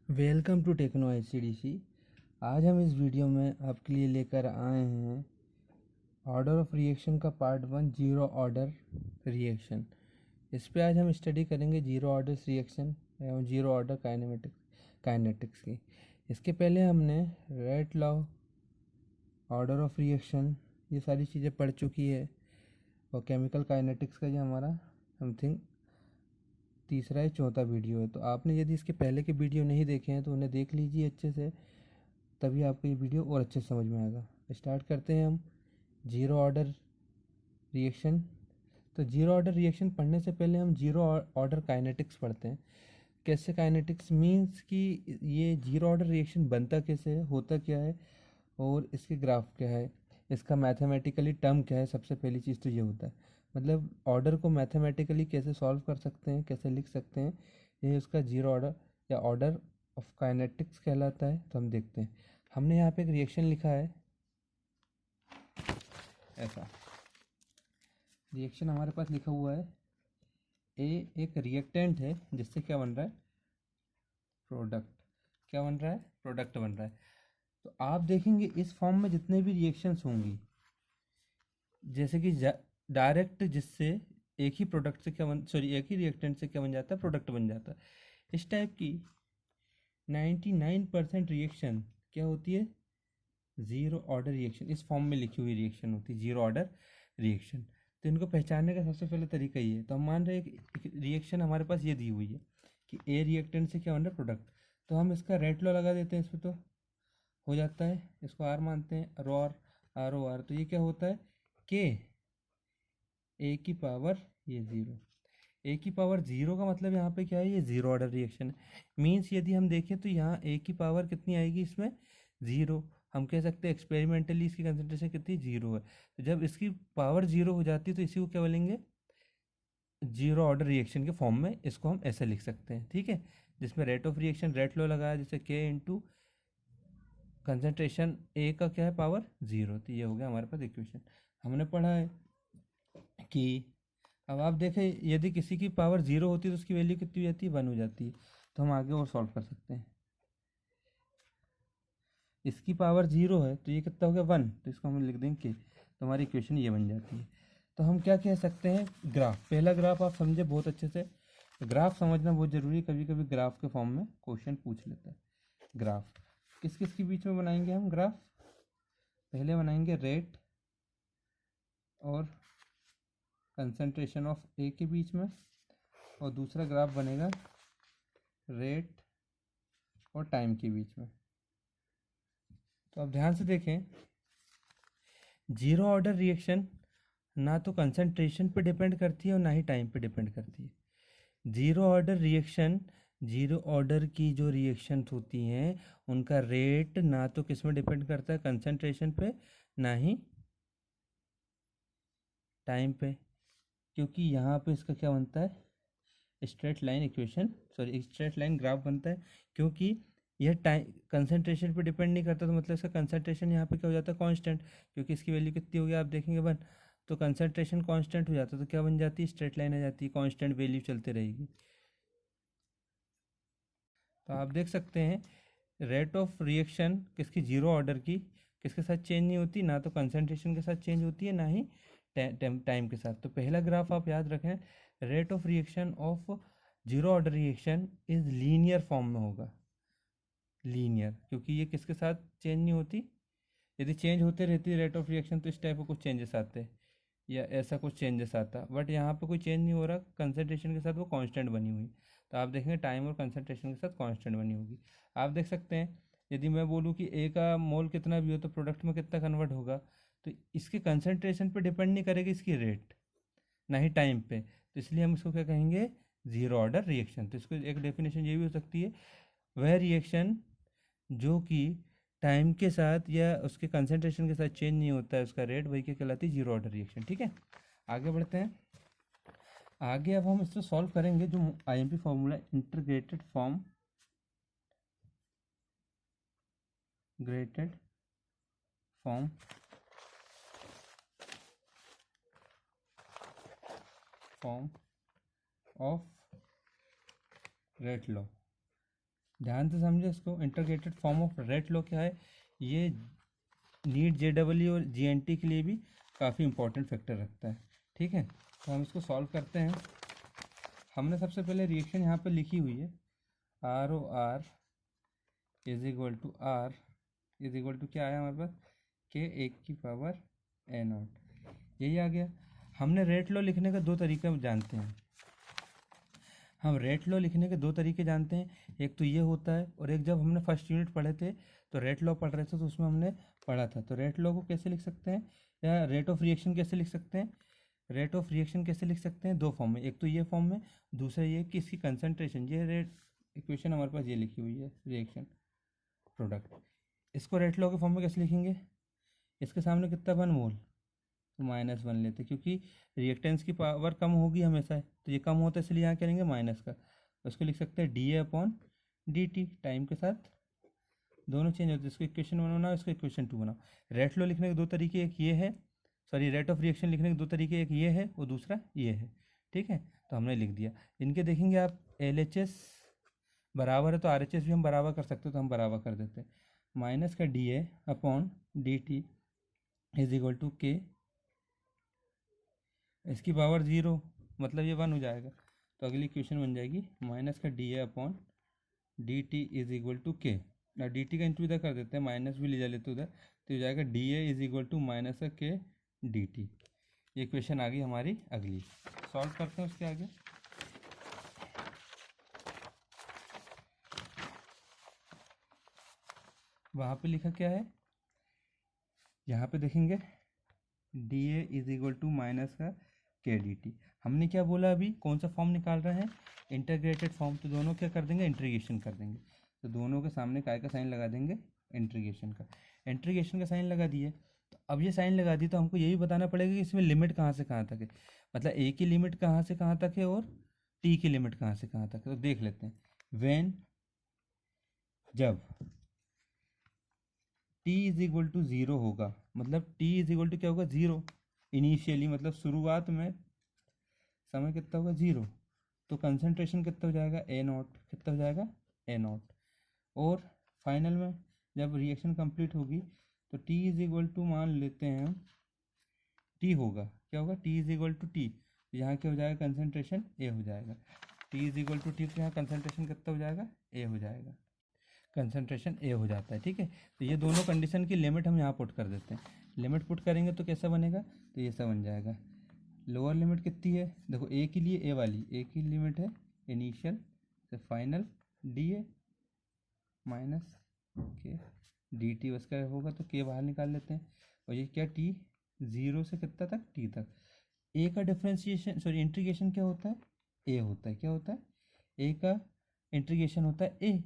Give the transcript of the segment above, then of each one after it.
Welcome to techno ICDC। आज हम इस वीडियो में आपके लिए लेकर आए हैं ऑर्डर ऑफ रिएक्शन का पार्ट 1 जीरो ऑर्डर रिएक्शन। इस पे आज हम स्टडी करेंगे जीरो ऑर्डर रिएक्शन एवं जीरो ऑर्डर काइनेटिक्स की। इसके पहले हमने rate law, order of reaction, ये सारी चीज़ें पढ़ चुकी है। और केमिकल काइनेटिक्स का ये हमारा समथिंग तीसरा या चौथा वीडियो है। तो आपने यदि इसके पहले के वीडियो नहीं देखे हैं तो उन्हें देख लीजिए अच्छे से, तभी आपको ये वीडियो और अच्छे से समझ में आएगा। स्टार्ट करते हैं हम जीरो ऑर्डर रिएक्शन। तो जीरो ऑर्डर रिएक्शन पढ़ने से पहले हम जीरो ऑर्डर काइनेटिक्स पढ़ते हैं। कैसे काइनेटिक्स मीन्स कि ये जीरो ऑर्डर रिएक्शन बनता कैसे है, होता क्या है और इसके ग्राफ क्या है, इसका मैथमेटिकली टर्म क्या है। सबसे पहली चीज़ तो ये होता है, मतलब ऑर्डर को मैथमेटिकली कैसे सॉल्व कर सकते हैं, कैसे लिख सकते हैं, ये उसका जीरो ऑर्डर या ऑर्डर ऑफ काइनेटिक्स कहलाता है। तो हम देखते हैं, हमने यहाँ पे एक रिएक्शन लिखा है ऐसा। रिएक्शन हमारे पास लिखा हुआ है, ए एक रिएक्टेंट है जिससे क्या बन रहा है, प्रोडक्ट। क्या बन रहा है, प्रोडक्ट बन रहा है। तो आप देखेंगे इस फॉर्म में जितने भी रिएक्शंस होंगी, जैसे कि डायरेक्ट जिससे एक ही प्रोडक्ट से क्या बन सॉरी एक ही रिएक्टेंट से क्या बन जाता है, प्रोडक्ट बन जाता है। इस टाइप की 99% रिएक्शन क्या होती है, ज़ीरो ऑर्डर रिएक्शन। इस फॉर्म में लिखी हुई रिएक्शन होती है ज़ीरो ऑर्डर रिएक्शन। तो इनको पहचानने का सबसे पहले तरीका ये है। तो हम मान रहे हैं कि रिएक्शन हमारे पास ये दी हुई है कि ए रिएक्टेंट से क्या बन रहा है, प्रोडक्ट। तो हम इसका रेट लॉ लगा देते हैं इस पर, तो हो जाता है। इसको आर मानते हैं, रॉर ROR। तो ये क्या होता है, के ए की पावर ये ज़ीरो। ए की पावर ज़ीरो का मतलब यहाँ पे क्या है, ये ज़ीरो ऑर्डर रिएक्शन है। मीन्स यदि हम देखें तो यहाँ ए की पावर कितनी आएगी, इसमें ज़ीरो। हम कह सकते हैं एक्सपेरिमेंटली इसकी कंसंट्रेशन कितनी, ज़ीरो है। तो जब इसकी पावर ज़ीरो हो जाती है तो इसी को क्या बोलेंगे, जीरो ऑर्डर रिएक्शन के फॉर्म में इसको हम ऐसे लिख सकते हैं, ठीक है। जिसमें रेट ऑफ रिएक्शन रेट लो लगाया, जैसे के इंटू कंसनट्रेशन ए का क्या है, पावर ज़ीरो। तो ये हो गया हमारे पास इक्वेशन। हमने पढ़ा है कि अब आप देखें यदि किसी की पावर ज़ीरो होती है तो उसकी वैल्यू कितनी हो जाती है, वन हो जाती है। तो हम आगे और सॉल्व कर सकते हैं। इसकी पावर ज़ीरो है तो ये कितना हो गया, वन। तो इसको हम लिख देंगे कि, तो हमारी इक्वेशन ये बन जाती है। तो हम क्या कह सकते हैं, ग्राफ। पहला ग्राफ आप समझे बहुत अच्छे से, ग्राफ समझना बहुत ज़रूरी है। कभी कभी ग्राफ के फॉर्म में क्वेश्चन पूछ लेता है। ग्राफ किस किस के बीच में बनाएंगे हम ग्राफ, पहले बनाएंगे रेट और कंसंट्रेशन ऑफ ए के बीच में, और दूसरा ग्राफ बनेगा रेट और टाइम के बीच में। तो आप ध्यान से देखें, जीरो ऑर्डर रिएक्शन ना तो कंसंट्रेशन पे डिपेंड करती है और ना ही टाइम पे डिपेंड करती है। Zero order reaction, zero order की जो रिएक्शंस होती हैं उनका रेट ना तो किस में डिपेंड करता है, कंसंट्रेशन पे, ना ही टाइम पे। क्योंकि यहाँ पे इसका क्या बनता है, straight line equation, sorry straight line graph बनता है। क्योंकि यह टाइम कंसंट्रेशन पे डिपेंड नहीं करता, तो मतलब इसका कंसंट्रेशन यहाँ पे क्या हो जाता है, कांस्टेंट। क्योंकि इसकी वैल्यू कितनी होगी आप देखेंगे, वन। तो कंसंट्रेशन कांस्टेंट हो जाता है, तो क्या बन जाती है, स्ट्रेट लाइन आ जाती है, कांस्टेंट वैल्यू चलते रहेगी। तो आप देख सकते हैं रेट ऑफ रिएक्शन किसकी, जीरो ऑर्डर की, किसके साथ चेंज नहीं होती, ना तो कंसंट्रेशन के साथ चेंज होती है ना ही टाइम के साथ। तो पहला ग्राफ आप याद रखें, rate of reaction of zero order reaction is linear form में होगा, लीनियर। क्योंकि ये किसके साथ चेंज नहीं होती, यदि चेंज होते रहती रेट ऑफ रिएक्शन तो इस टाइप का कुछ चेंजेस आते या ऐसा कुछ चेंजेस आता, बट यहाँ पे कोई चेंज नहीं हो रहा, कंसंट्रेशन के साथ वो कांस्टेंट बनी हुई। तो आप देखेंगे टाइम और कंसंट्रेशन के साथ कांस्टेंट बनी होगी। आप देख सकते हैं, यदि मैं बोलूँ कि ए का मोल कितना भी हो तो प्रोडक्ट में कितना कन्वर्ट होगा, तो इसके कंसंट्रेशन पे डिपेंड नहीं करेगी इसकी रेट, ना ही टाइम पे। तो इसलिए हम इसको क्या कहेंगे, जीरो ऑर्डर रिएक्शन। तो इसको एक डेफिनेशन ये भी हो सकती है, वह रिएक्शन जो कि टाइम के साथ या उसके कंसंट्रेशन के साथ चेंज नहीं होता है उसका रेट, वही क्या कहलाती है, जीरो ऑर्डर रिएक्शन, ठीक है। आगे बढ़ते हैं। आगे अब हम इसको सॉल्व करेंगे जो IMP formula, integrated form, grated form form of rate law, ध्यान से समझे इसको। Integrated form of rate law क्या है, ये नीट जेडब्ल्यू और जीएनटी के लिए भी काफ़ी इंपॉर्टेंट फैक्टर रखता है। ठीक है, तो हम इसको सॉल्व करते हैं। हमने सबसे पहले रिएक्शन यहाँ पे लिखी हुई है, R O R is equal to R is equal to क्या आया हमारे पास, के 1 की पावर ए नॉट, यही आ गया। हमने रेट लॉ लिखने का दो तरीके जानते हैं, हम रेट लॉ लिखने के दो तरीके जानते हैं, एक तो ये होता है और एक जब हमने फर्स्ट यूनिट पढ़े थे तो रेट लॉ पढ़ रहे थे तो उसमें हमने पढ़ा था। तो रेट लॉ को कैसे लिख सकते हैं, या रेट ऑफ रिएक्शन कैसे लिख सकते हैं, रेट ऑफ रिएक्शन कैसे लिख सकते हैं, दो फॉर्म में, एक तो ये फॉर्म में, दूसरा ये कि इसकी कंसंट्रेशन, ये रेट इक्वेशन हमारे पास ये लिखी हुई है रिएक्शन प्रोडक्ट, इसको रेट लॉ के फॉर्म में कैसे लिखेंगे, इसके सामने कितना 1 मोल तो -1 लेते, क्योंकि रिएक्टेंस की पावर कम होगी हमेशा, तो ये कम होता है इसलिए यहाँ क्या लेंगे माइनस का, तो इसको लिख सकते हैं dA/dt। टाइम के साथ दोनों चेंज होते हैं, इसको इक्वेशन 1 बनाओ, इसको इक्वेशन 2 बनाओ। रेट लॉ लिखने के दो तरीके, एक ये है, सॉरी रेट ऑफ रिएक्शन लिखने के दो तरीके, एक ये है और दूसरा ये है। ठीक है, तो हमने लिख दिया। इनके देखेंगे आप LHS बराबर है तो RHS भी हम बराबर कर सकते हैं, तो हम बराबर कर देते हैं। माइनस का dA/dt इज इक्वल टू के, इसकी पावर 0 मतलब ये 1 हो जाएगा, तो अगली इक्वेशन बन जाएगी माइनस का dA/dt इज इक्वल टू के, डी टी का इंटू इधर कर देते हैं, माइनस भी ले जा लेते उधर, तो हो जाएगा dA is equal to minus का के dt। ये इक्वेशन आ गई हमारी अगली, सॉल्व करते हैं उसके आगे। वहाँ पे लिखा क्या है, यहाँ पे देखेंगे dA is equal to minus का के dt। हमने क्या बोला अभी, कौन सा फॉर्म निकाल रहे हैं, इंटीग्रेटेड फॉर्म, तो दोनों क्या कर देंगे, इंटीग्रेशन कर देंगे, तो दोनों के सामने काय का साइन लगा देंगे, इंटीग्रेशन का। इंटीग्रेशन का साइन लगा दिए, तो अब ये साइन लगा दी तो हमको यही बताना पड़ेगा कि इसमें लिमिट कहाँ से कहाँ तक है, मतलब ए की लिमिट कहाँ से कहाँ तक है और टी की लिमिट कहाँ से कहाँ तक है। तो देख लेते हैं, व्हेन, जब t इज इक्वल टू 0 होगा, मतलब t इज इक्वल टू क्या होगा, 0 इनिशियली, मतलब शुरुआत में समय कितना होगा 0, तो कंसंट्रेशन कितना हो जाएगा A0, कितना हो जाएगा A0, और फाइनल में जब रिएक्शन कंप्लीट होगी तो t इज इक्वल टू मान लेते हैं हम t होगा, क्या होगा, t is equal to T, यहाँ क्या हो जाएगा, कंसंट्रेशन A हो जाएगा, t is equal to T, तो यहाँ कंसंट्रेशन कितना हो जाएगा, A हो जाएगा, कंसंट्रेशन A हो जाता है। ठीक है, तो ये दोनों कंडीशन की लिमिट हम यहाँ पुट कर देते हैं, लिमिट पुट करेंगे तो कैसा बनेगा, तो ये सब बन जाएगा। लोअर लिमिट कितनी है, देखो ए के लिए, ए वाली ए की लिमिट है इनिशियल से फाइनल dA माइनस के dt, उसका होगा तो के बाहर निकाल लेते हैं, और ये क्या t 0 से कितना तक, t तक। ए का डिफ्रेंशिएशन, सॉरी इंटीग्रेशन क्या होता है, ए होता है, क्या होता है, ए का इंटीग्रेशन होता है ए,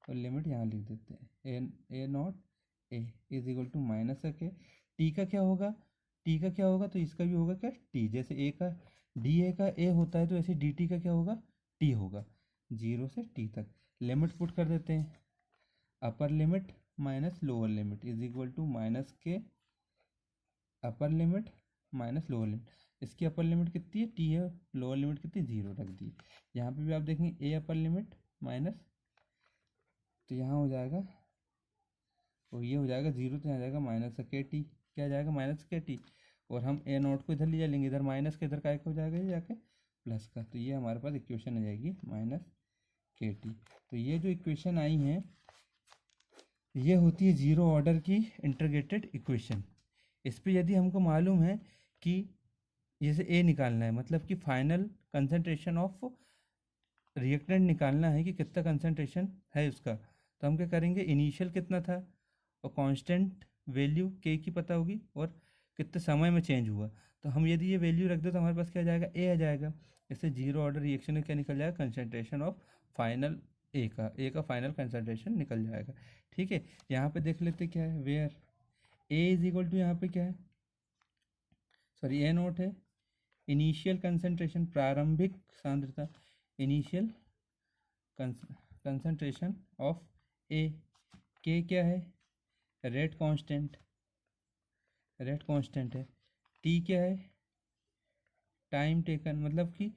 और लिमिट यहाँ लिख देते हैं A0 E is equal to minus K, T का क्या होगा, टी का क्या होगा, तो इसका भी होगा क्या टी, जैसे ए का dA का ए होता है तो ऐसे dt का क्या होगा, टी होगा, 0 से t तक। लिमिट पुट कर देते हैं, upper limit minus lower limit is equal to minus K upper limit minus lower limit, इसकी अपर लिमिट कितनी है टी है, लोअर लिमिट कितनी 0 रख दी। यहाँ पे भी आप देखेंगे ए अपर लिमिट माइनस, तो यहाँ हो जाएगा, और ये हो जाएगा 0, तो यहाँ जाएगा माइनस के टी, क्या जाएगा माइनस के टी, और हम A0 को इधर ले लेंगे, इधर माइनस के इधर का हो जाएगा ये जाके प्लस का, तो ये हमारे पास इक्वेशन आ जाएगी माइनस के टी। तो ये जो इक्वेशन आई हैं ये होती है 0 ऑर्डर की इंटीग्रेटेड इक्वेशन। इस पर यदि हमको मालूम है कि जैसे ए निकालना है, मतलब कि फाइनल कंसंट्रेशन ऑफ रिएक्टेंट निकालना है कि कितना कंसंट्रेशन है उसका, तो हम क्या करेंगे, इनिशियल कितना था और कांस्टेंट वैल्यू के की पता होगी और कितने समय में चेंज हुआ, तो हम यदि ये वैल्यू रख दे तो हमारे पास क्या आ जाएगा, ए आ जाएगा। इससे 0 ऑर्डर रिएक्शन में क्या निकल जाएगा, कंसंट्रेशन ऑफ फाइनल ए का फाइनल कंसंट्रेशन निकल जाएगा। ठीक है, यहाँ पे देख लेते क्या है, where A is equal to, यहाँ पे क्या है, सॉरी A0 है, इनिशियल कंसंट्रेशन प्रारंभिक सांद्रता, इनिशियल कंसंट्रेशन ऑफ ए, के क्या है, रेट कांस्टेंट है, टी क्या है, टाइम टेकन, मतलब कि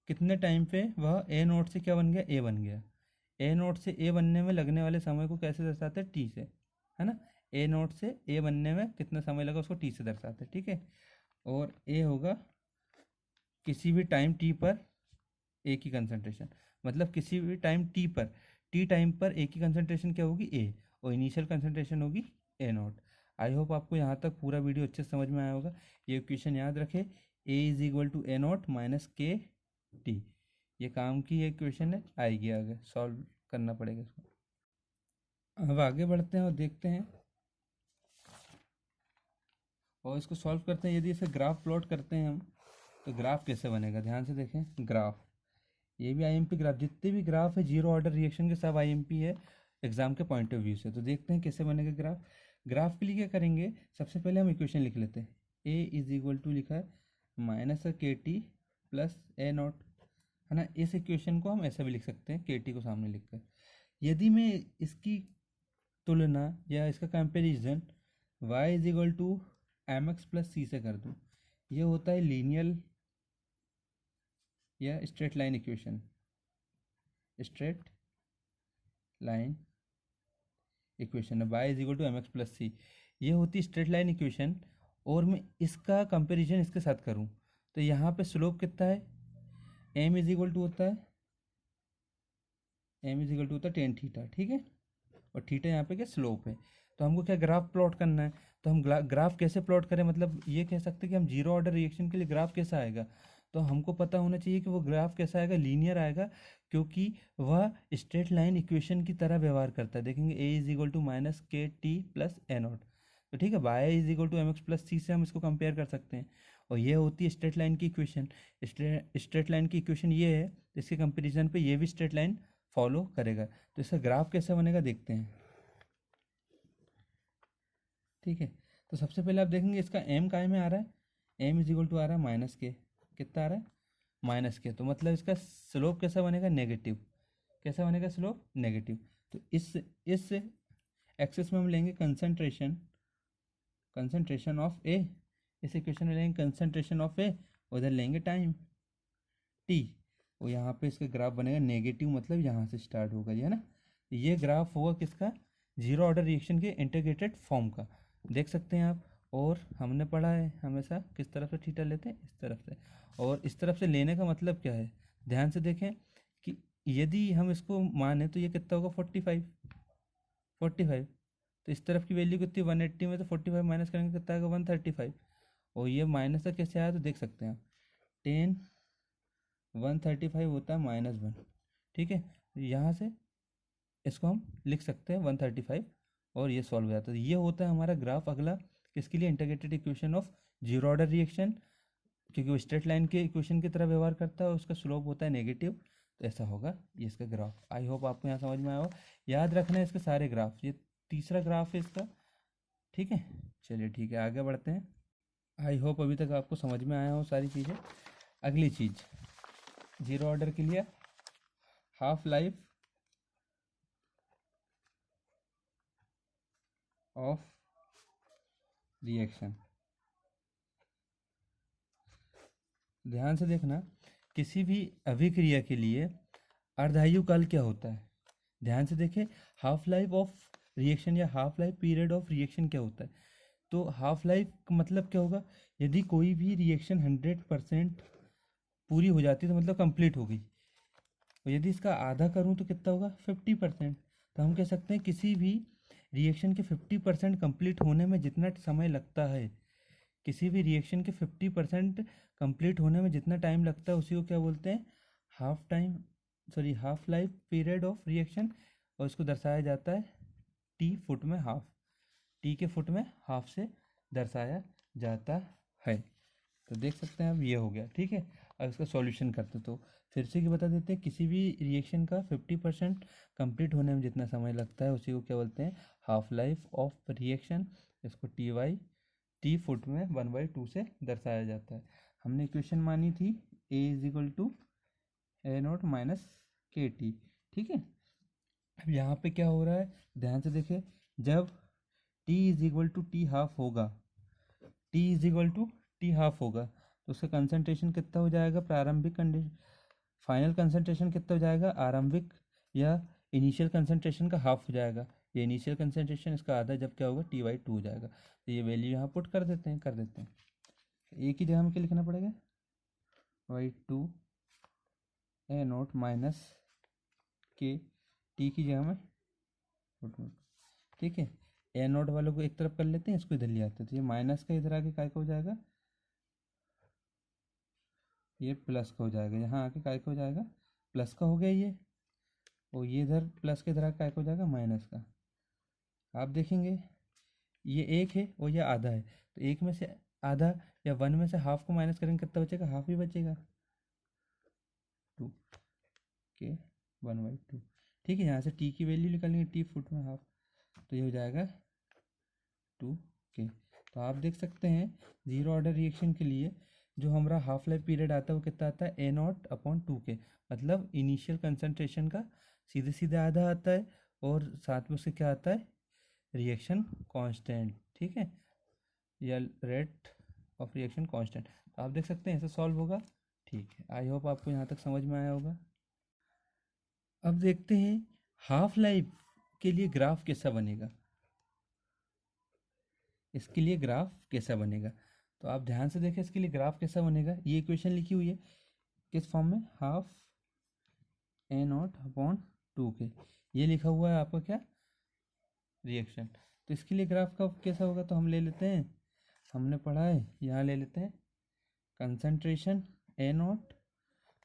कितने टाइम पे वह A0 से क्या बन गया, ए बन गया, ए नोट से ए बनने में लगने वाले समय को कैसे दर्शाते हैं, टी से, है ना। ए नोट से ए बनने में कितना समय लगा उसको टी से दर्शाते हैं, ठीक है। और ए होगा किसी भी टाइम टी पर ए की कंसंट्रेशन, मतलब किसी भी टाइम टी पर, टी टाइम पर ए की कंसंट्रेशन क्या होगी, ए, और इनिशियल कंसंट्रेशन होगी ए नॉट। आई होप आपको यहाँ तक पूरा वीडियो अच्छे से समझ में आया होगा। ये इक्वेशन याद रखे, A is equal to A naught minus K T, ये काम की ये इक्वेशन है, आएगी आगे सॉल्व करना पड़ेगा इसको। अब आगे बढ़ते हैं और देखते हैं और इसको सॉल्व करते हैं। यदि इसे ग्राफ प्लॉट करते हैं हम तो ग्राफ कैसे बनेगा, ध्यान से देखें। ग्राफ, ये भी आईएमपी ग्राफ, जितने भी ग्राफ है जीरो ऑर्डर रिएक्शन के सब आईएमपी है एग्जाम के पॉइंट ऑफ व्यू से। तो देखते हैं कैसे बनेगा ग्राफ। ग्राफ के लिए क्या करेंगे, सबसे पहले हम इक्वेशन लिख लेते हैं। ए इज इक्वल टू लिखा है minus K T plus A not, है ना। इस इक्वेशन को हम ऐसा भी लिख सकते हैं, के टी को सामने लिखकर। यदि मैं इसकी तुलना या इसका comparison y is equal to M X plus C से कर दूँ, ये होता है लीनियर या straight line equation, straight line equation है y is equal to M X plus C, ये होती स्ट्रेट लाइन इक्वेशन। और मैं इसका कंपैरिजन इसके साथ करूं तो यहाँ पे स्लोप कितना है, m इज इक्वल टू होता है, m इज इक्वल टू होता है टेन थीटा, ठीक है। और थीटा यहाँ पे क्या स्लोप है। तो हमको क्या ग्राफ प्लॉट करना है, तो हम ग्राफ कैसे प्लॉट करें, मतलब ये कह सकते हैं कि हम जीरो ऑर्डर रिएक्शन के लिए ग्राफ कैसा आएगा। तो हमको पता होना चाहिए कि वो ग्राफ कैसा आएगा, लीनियर आएगा, क्योंकि वह स्ट्रेट लाइन इक्वेशन की तरह व्यवहार करता है। देखेंगे A is equal to minus K T plus A naught, तो ठीक है, Y is equal to M X plus C से हम इसको कंपेयर कर सकते हैं। और ये होती है स्ट्रेट लाइन की इक्वेशन। स्ट्रेट लाइन की इक्वेशन ये है, इसके कंपेरिजन पे ये भी स्ट्रेट लाइन फॉलो करेगा। तो इसका ग्राफ कैसे बनेगा देखते हैं, ठीक है। तो सबसे पहले आप देखेंगे इसका एम काय में आ रहा है, एम इज इक्वल टू आ रहा है माइनस के, कितना आ रहा है, माइनस के। तो मतलब इसका स्लोप कैसा बनेगा, नेगेटिव, कैसा बनेगा स्लोप, नेगेटिव। तो इस एक्सेस में हम लेंगे कंसंट्रेशन, कंसंट्रेशन ऑफ ए, इस इक्वेशन में लेंगे कंसंट्रेशन ऑफ ए, उधर लेंगे टाइम टी, और यहाँ पे इसका ग्राफ बनेगा नेगेटिव, मतलब यहाँ से स्टार्ट होगा ये, है ना। ये ग्राफ होगा किसका, जीरो ऑर्डर रिएक्शन के इंटीग्रेटेड फॉर्म का, देख सकते हैं आप। और हमने पढ़ा है हमेशा किस तरफ से थीटा लेते हैं, इस तरफ से। और इस तरफ से लेने का मतलब क्या है, ध्यान से देखें कि यदि हम इसको माने तो ये कितना होगा, 45, 45। तो इस तरफ की वैल्यू कितनी, 180 में तो 45 माइनस करेंगे कितना आएगा, 135। और ये माइनस का कैसे आया तो देख सकते हैं आप, 10 135 होता है -1, ठीक है। यहाँ से इसको हम लिख सकते हैं 135 और ये सॉल्व हो जाता है। ये होता है हमारा ग्राफ अगला किसके लिए, integrated equation of zero order reaction, क्योंकि वो स्ट्रेट लाइन के इक्वेशन की तरह व्यवहार करता है और उसका स्लोप होता है नेगेटिव। तो ऐसा होगा ये इसका ग्राफ। आई होप आपको यहाँ समझ में आया हो। याद रखना है इसके सारे ग्राफ, ये तीसरा ग्राफ है इसका, ठीक है। चलिए ठीक है, आगे बढ़ते हैं। आई होप अभी तक आपको समझ में आया हो सारी चीज़ें। अगली चीज़ जीरो ऑर्डर के लिए हाफ लाइफ ऑफ रिएक्शन, ध्यान से देखना, किसी भी अभिक्रिया के लिए अर्धायु काल क्या होता है, ध्यान से देखें। हाफ लाइफ ऑफ रिएक्शन या half life period of reaction क्या होता है। तो हाफ लाइफ का मतलब क्या होगा, यदि कोई भी रिएक्शन 100% पूरी हो जाती है तो मतलब कंप्लीट हो गई, और यदि इसका आधा करूँ तो कितना होगा, 50%। तो हम कह सकते हैं किसी भी रिएक्शन के 50% कंप्लीट होने में जितना समय लगता है, किसी भी रिएक्शन के 50% कंप्लीट होने में जितना टाइम लगता है उसी को क्या बोलते हैं, half life period of reaction. और इसको दर्शाया जाता है टी फुट में हाफ, टी के फुट में हाफ से दर्शाया जाता है। तो देख सकते हैं अब ये हो गया, ठीक है। अब इसका सॉल्यूशन करते तो फिर से बता देते हैं, किसी भी रिएक्शन का 50% कंप्लीट होने में जितना समय लगता है उसी को क्या बोलते हैं, हाफ लाइफ ऑफ रिएक्शन। इसको टी फुट में 1/2 से दर्शाया जाता है। हमने इक्वेशन मानी थी A is equal to A naught minus K T, ठीक है। अब यहाँ पे क्या हो रहा है, ध्यान से देखें, जब T is equal to T half होगा, T is equal to T half होगा, तो उसका कंसंट्रेशन कितना हो जाएगा, प्रारंभिक कंडीशन, फाइनल कंसंट्रेशन कितना हो जाएगा, आरंभिक या इनिशियल कंसंट्रेशन का हाफ हो जाएगा, ये इनिशियल कंसंट्रेशन इसका आधा, जब क्या होगा T/2 हो जाएगा। तो ये वैल्यू यहाँ पुट कर देते हैं। एक ही जगह में क्या लिखना पड़ेगा, Y2 A0 minus K T की जगह में, ठीक है। A0 वालों को एक तरफ कर लेते हैं, इसको इधर ले आते हैं, तो ये माइनस का इधर आके काय का हो जाएगा, ये प्लस का हो जाएगा, यहाँ आके काय का हो जाएगा, प्लस का हो गया ये, और ये इधर प्लस के इधर आके काय का हो जाएगा, माइनस का। आप देखेंगे ये एक है और ये आधा है, तो एक में से आधा या 1 में से हाफ को माइनस करेंगे, कितना बचेगा, हाफ ही बचेगा, 2 के 1/2। ठीक है, यहाँ से टी की वैल्यू निकालेंगे, टी फुट में हाफ, तो ये हो जाएगा 2 के। तो आप देख सकते हैं जीरो ऑर्डर रिएक्शन के लिए जो हमारा हाफ लाइफ पीरियड आता है वो कितना आता है, A0/2 के, मतलब इनिशियल कंसंट्रेशन का सीधे सीधे आधा आता है, और साथ में उसके क्या आता है, रिएक्शन कांस्टेंट, ठीक है, या रेट ऑफ रिएक्शन कांस्टेंट। तो आप देख सकते हैं ऐसे सॉल्व होगा। ठीक है, आई होप आपको यहाँ तक समझ में आया होगा। अब देखते हैं हाफ लाइफ के लिए ग्राफ कैसा बनेगा, इसके लिए ग्राफ कैसा बनेगा। तो आप ध्यान से देखें इसके लिए ग्राफ कैसा बनेगा। ये इक्वेशन लिखी हुई है किस फॉर्म में, हाफ A0/2 के, ये लिखा हुआ है आपका क्या, रिएक्शन। तो इसके लिए ग्राफ का कैसा होगा, तो हम ले लेते हैं, हमने पढ़ा है, यहाँ ले लेते हैं कंसंट्रेशन A0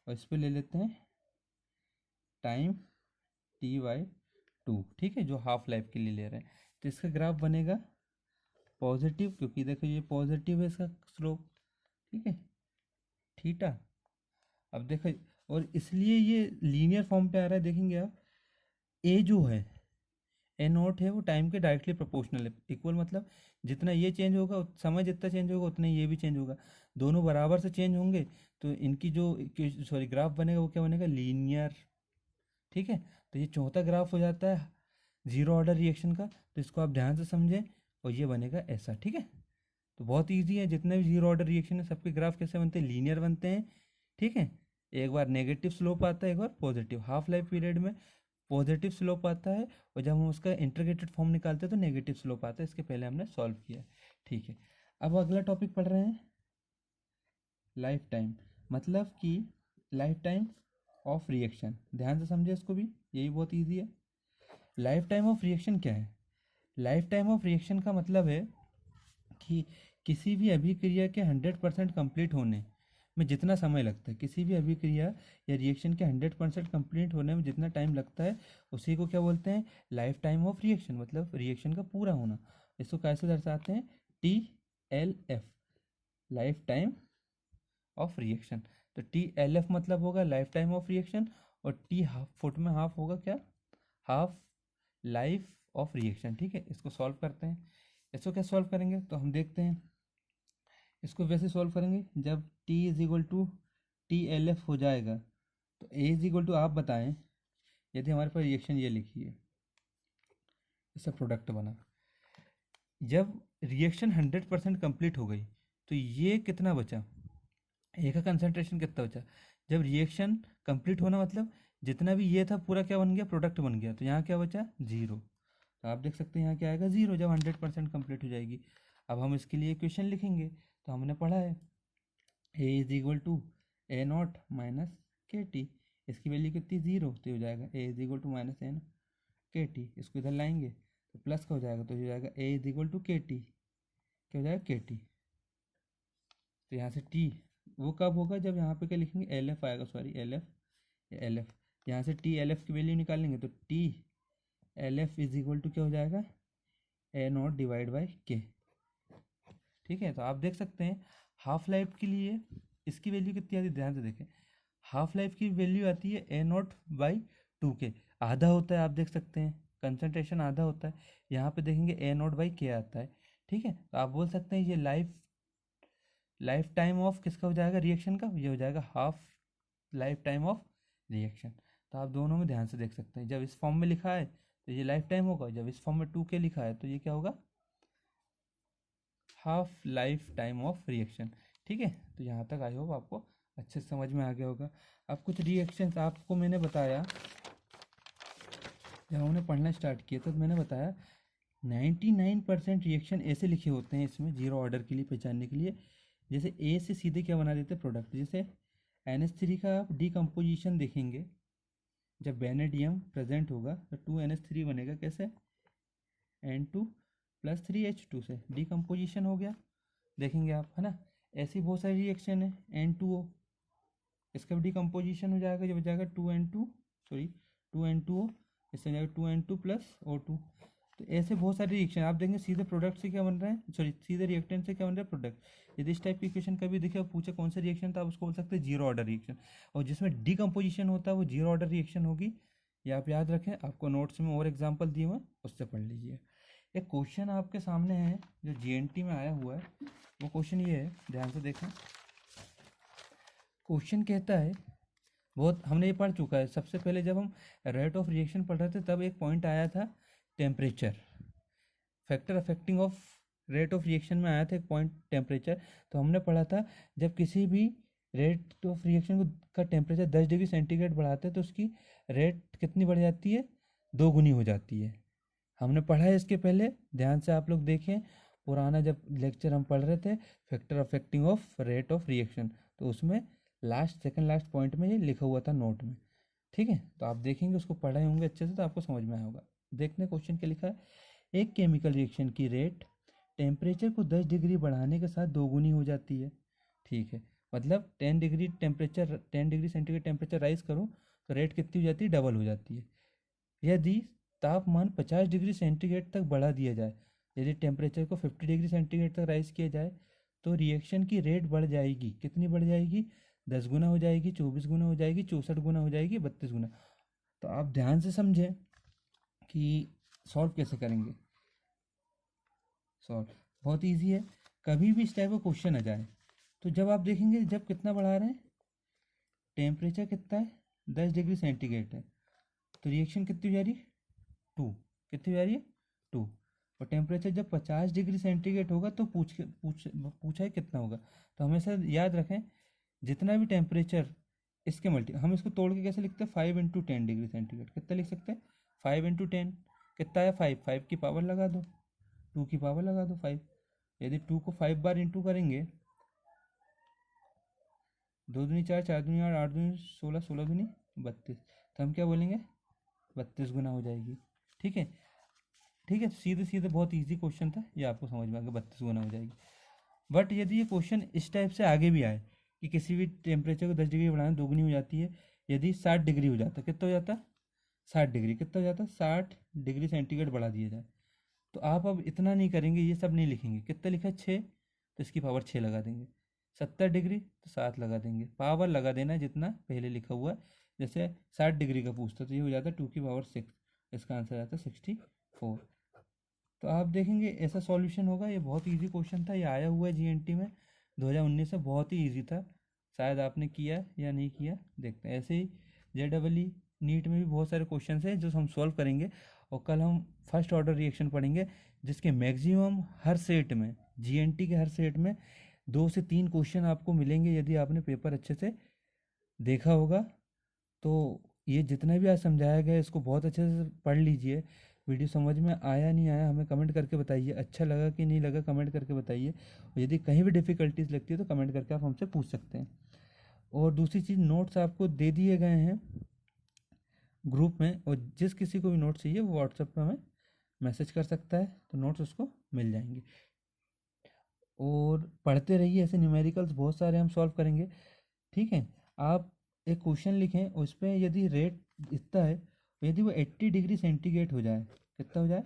और इस पर ले लेते हैं टाइम T/2, ठीक है, जो हाफ लाइफ के लिए ले रहे हैं। तो इसका ग्राफ बनेगा पॉजिटिव, क्योंकि देखो ये पॉजिटिव है इसका स्लोप, ठीक है, थीटा। अब देखो, और इसलिए ये लीनियर फॉर्म पे आ रहा है, देखेंगे आप, ए जो है A0 है वो टाइम के डायरेक्टली प्रोपोर्शनल है, इक्वल, मतलब जितना ये चेंज होगा समय जितना चेंज होगा उतना ये भी चेंज होगा, दोनों बराबर से चेंज होंगे, तो इनकी जो ग्राफ बनेगा वो क्या बनेगा, लीनियर, ठीक है। तो ये चौथा ग्राफ हो जाता है जीरो ऑर्डर रिएक्शन का, तो इसको आप ध्यान से समझें, और ये बनेगा ऐसा, ठीक है। तो बहुत ईजी है, जितने भी जीरो ऑर्डर रिएक्शन है सबके ग्राफ कैसे बनते हैं, लीनियर बनते हैं, ठीक है। एक बार नेगेटिव स्लोप आता है, एक बार पॉजिटिव, हाफ लाइफ पीरियड में पॉजिटिव स्लोप आता है, और जब हम उसका इंटीग्रेटेड फॉर्म निकालते हैं तो नेगेटिव स्लोप आता है। इसके पहले हमने सॉल्व किया है, ठीक है। अब अगला टॉपिक पढ़ रहे हैं लाइफ टाइम, मतलब कि लाइफ टाइम ऑफ रिएक्शन। ध्यान से समझे इसको भी, यही बहुत ईजी है। लाइफ टाइम ऑफ रिएक्शन क्या है, लाइफ टाइम ऑफ रिएक्शन का मतलब है कि किसी भी अभिक्रिया के 100% कंप्लीट होने में जितना समय लगता है, किसी भी अभिक्रिया या रिएक्शन के 100% कंप्लीट होने में जितना टाइम लगता है, उसी को क्या बोलते हैं, लाइफ टाइम ऑफ रिएक्शन, मतलब रिएक्शन का पूरा होना। इसको कैसे दर्शाते हैं, TLF, life time of reaction. तो TLF मतलब होगा लाइफ टाइम ऑफ रिएक्शन, और T हाफ फुट में हाफ होगा क्या, हाफ लाइफ ऑफ रिएक्शन, ठीक है। इसको सॉल्व करते हैं, इसको क्या सॉल्व करेंगे, तो हम देखते हैं इसको वैसे सॉल्व करेंगे, जब T=TLF हो जाएगा, तो A आप बताएं, यदि हमारे पास रिएक्शन ये लिखी है, इसका प्रोडक्ट बना, जब रिएक्शन 100% कंप्लीट हो गई तो ये कितना बचा, ए का कंसंट्रेशन कितना बचा, जब रिएक्शन कंप्लीट होना मतलब जितना भी ये था पूरा क्या बन गया, प्रोडक्ट बन गया, तो यहाँ क्या बचा, 0। तो आप देख सकते हैं यहाँ क्या आएगा, 0, जब 100% कंप्लीट हो जाएगी। अब हम इसके लिए इक्वेशन लिखेंगे, तो हमने पढ़ा है A=A0 माइनस KT, इसकी वैल्यू कितनी, 0, तो हो जाएगा A=- N KT, इसको इधर लाएंगे तो प्लस का हो जाएगा, तो हो जाएगा A=KT, क्या हो जाएगा, KT। तो यहाँ से T वो कब होगा, जब यहाँ पे क्या लिखेंगे, LF आएगा, सॉरी LF, यहाँ से TLF की वैल्यू निकालेंगे, तो TLF क्या हो जाएगा, A0/K, ठीक है। तो आप देख सकते हैं हाफ लाइफ के लिए इसकी वैल्यू कितनी आती है, ध्यान से देखें, हाफ लाइफ की वैल्यू आती है A0/2 के, आधा होता है, आप देख सकते हैं कंसंट्रेशन आधा होता है, यहाँ पे देखेंगे A0/K आता है, ठीक है। तो आप बोल सकते हैं ये लाइफ टाइम ऑफ किसका हो जाएगा, रिएक्शन का, ये हो जाएगा half life time of reaction. तो आप दोनों में ध्यान से देख सकते हैं, जब इस फॉर्म में लिखा है तो ये लाइफ टाइम होगा, जब इस फॉर्म में 2K लिखा है तो ये क्या होगा, half life time of reaction, ठीक है। तो यहाँ तक आई होप आपको अच्छे से समझ में आ गया होगा। अब कुछ रिएक्शंस आपको मैंने बताया जब हमने पढ़ना स्टार्ट किया तो मैंने बताया 99% रिएक्शन ऐसे लिखे होते हैं इसमें जीरो ऑर्डर के लिए पहचानने के लिए। जैसे ए से सीधे क्या बना देते हैं, प्रोडक्ट। जैसे NH3 का आप डिकम्पोजिशन देखेंगे, जब वेनेडियम प्रेजेंट होगा तो 2NH3 बनेगा। कैसे? N2 + 3H2 से डिकम्पोजिशन हो गया, देखेंगे आप, है ना। ऐसी बहुत सारी रिएक्शन है। N2O, इसका भी डिकम्पोजिशन हो जाएगा, जब हो जाएगा 2N2O, इससे जाएगा 2N2 + O2। तो ऐसे बहुत सारे रिएक्शन आप देखेंगे, सीधे प्रोडक्ट से क्या बन रहा है, सॉरी सीधे रिएक्टेंट से क्या बन रहा है, प्रोडक्ट। यदि इस टाइप की इक्वेशन कभी देखिए और पूछे कौन सा रिएक्शन था, आप उसको बोल सकते हैं जीरो ऑर्डर रिएक्शन। और जिसमें डिकम्पोजिशन होता है वो जीरो ऑर्डर रिएक्शन होगी। ये आप याद रखें, आपको नोट्स में और एग्जाम्पल दिए हुए हैं, उससे पढ़ लीजिए। एक क्वेश्चन आपके सामने है जो GNT में आया हुआ है, वो क्वेश्चन ये है, ध्यान से देखें। क्वेश्चन कहता है, बहुत हमने ये पढ़ चुका है, सबसे पहले जब हम रेट ऑफ रिएक्शन पढ़ रहे थे तब एक पॉइंट आया था temperature, factor affecting of rate of reaction में आया था एक पॉइंट टेम्परेचर। तो हमने पढ़ा था जब किसी भी रेट ऑफ रिएक्शन का टेम्परेचर 10 डिग्री सेंटीग्रेड बढ़ाते हैं तो उसकी रेट कितनी बढ़ जाती है, 2 गुनी हो जाती है। हमने पढ़ा है इसके पहले, ध्यान से आप लोग देखें, पुराना जब लेक्चर हम पढ़ रहे थे factor affecting of rate of reaction, तो उसमें सेकंड लास्ट पॉइंट में ये लिखा हुआ था नोट में। ठीक है, तो आप देखेंगे, उसको पढ़े होंगे अच्छे से तो आपको समझ में आया होगा। देखने क्वेश्चन क्या लिखा है। एक केमिकल रिएक्शन की रेट टेम्परेचर को 10 डिग्री बढ़ाने के साथ 2 गुनी हो जाती है। ठीक है, मतलब 10 डिग्री सेंटीग्रेड टेम्परेचर राइज करो तो रेट कितनी हो जाती है, डबल हो जाती है। यदि तापमान 50 डिग्री सेंटीग्रेड तक बढ़ा दिया जाए, यदि टेम्परेचर को 50 डिग्री सेंटीग्रेड तक राइज किया जाए तो रिएक्शन की रेट बढ़ जाएगी। कितनी बढ़ जाएगी, 10 गुना हो जाएगी, 24 गुना हो जाएगी, 64 गुना हो जाएगी, 32 गुना। तो आप ध्यान से समझें कि सॉल्व कैसे करेंगे। सॉल्व बहुत ईजी है। कभी भी इस टाइप का क्वेश्चन आ जाए तो जब आप देखेंगे, जब कितना बढ़ा रहे हैं, टेम्परेचर कितना है, 10 डिग्री सेंटीग्रेड है, तो रिएक्शन कितनी हो जा रही है, 2। कितनी हो जा रही है, 2। और टेम्परेचर जब 50 डिग्री सेंटीग्रेड होगा तो पूछा है कितना होगा। तो हमेशा याद रखें, जितना भी टेम्परेचर इसके हम इसको तोड़ के कैसे लिखते हैं, 5 × 10 डिग्री सेंटीग्रेड। कितना लिख सकते हैं, 5 × 10 कितना है, 5 की पावर लगा दो, 2 की पावर लगा दो 5। यदि 2 को 5 बार इंटू करेंगे, 2 दूनी 4, 4 दूनी 8, 8 दूनी 16, 16 दूनी 32, तो हम क्या बोलेंगे, 32 गुना हो जाएगी। ठीक है, ठीक है, सीधे सीधे बहुत इजी क्वेश्चन था, ये आपको समझ में आ गया, 32 गुना हो जाएगी। बट यदि ये क्वेश्चन इस टाइप से आगे भी आए कि किसी भी टेम्परेचर को 10 डिग्री बढ़ाना 2 गुनी हो जाती है, यदि 60 डिग्री हो जाता, कितना हो जाता, 60 डिग्री, कितना हो जाता, 60 डिग्री सेंटीग्रेड बढ़ा दिया जाए, तो आप अब इतना नहीं करेंगे, ये सब नहीं लिखेंगे। कितना लिखा है, 6, तो इसकी पावर 6 लगा देंगे। 70 डिग्री तो 7 लगा देंगे, पावर लगा देना है जितना पहले लिखा हुआ है। जैसे 60 डिग्री का पूछता तो ये हो जाता 2 की पावर 6, इसका आंसर आता 64। तो आप देखेंगे ऐसा सॉल्यूशन होगा। ये बहुत इजी क्वेश्चन था, ये आया हुआ है GNT में 2019 से, बहुत ही इजी था। शायद आपने किया या नहीं किया, देखते हैं। ऐसे ही JEE नीट में भी बहुत सारे क्वेश्चन हैं जो हम सॉल्व करेंगे। और कल हम फर्स्ट ऑर्डर रिएक्शन पढ़ेंगे, जिसके मैक्सिमम हर सेट में, GNT के हर सेट में 2 से 3 क्वेश्चन आपको मिलेंगे यदि आपने पेपर अच्छे से देखा होगा। तो ये जितना भी आज समझाया गया इसको बहुत अच्छे से पढ़ लीजिए। वीडियो समझ में आया नहीं आया हमें कमेंट करके बताइए, अच्छा लगा कि नहीं लगा कमेंट करके बताइए। और यदि कहीं भी डिफ़िकल्टीज लगती है तो कमेंट करके आप हमसे पूछ सकते हैं। और दूसरी चीज़, नोट्स आपको दे दिए गए हैं ग्रुप में, और जिस किसी को भी नोट्स चाहिए वो व्हाट्सएप पर हमें मैसेज कर सकता है, तो नोट्स उसको मिल जाएंगे। और पढ़ते रहिए, ऐसे न्यूमेरिकल्स बहुत सारे हम सॉल्व करेंगे। ठीक है, आप एक क्वेश्चन लिखें, उस पर यदि रेट इतना है, यदि वो 80 डिग्री सेंटीग्रेड हो जाए, कितना हो जाए,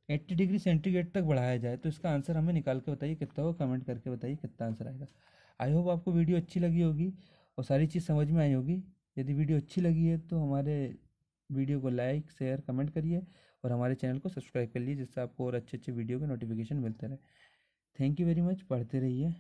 80 डिग्री सेंटीग्रेड तक बढ़ाया जाए, तो इसका आंसर हमें निकाल के बताइए कितना हो, कमेंट करके बताइए कितना आंसर आएगा। आई होप आपको वीडियो अच्छी लगी होगी और सारी चीज़ समझ में आई होगी। यदि वीडियो अच्छी लगी है तो हमारे वीडियो को लाइक शेयर कमेंट करिए और हमारे चैनल को सब्सक्राइब कर लीजिए, जिससे आपको और अच्छे अच्छे वीडियो के नोटिफिकेशन मिलते रहे। थैंक यू वेरी मच, पढ़ते रहिए।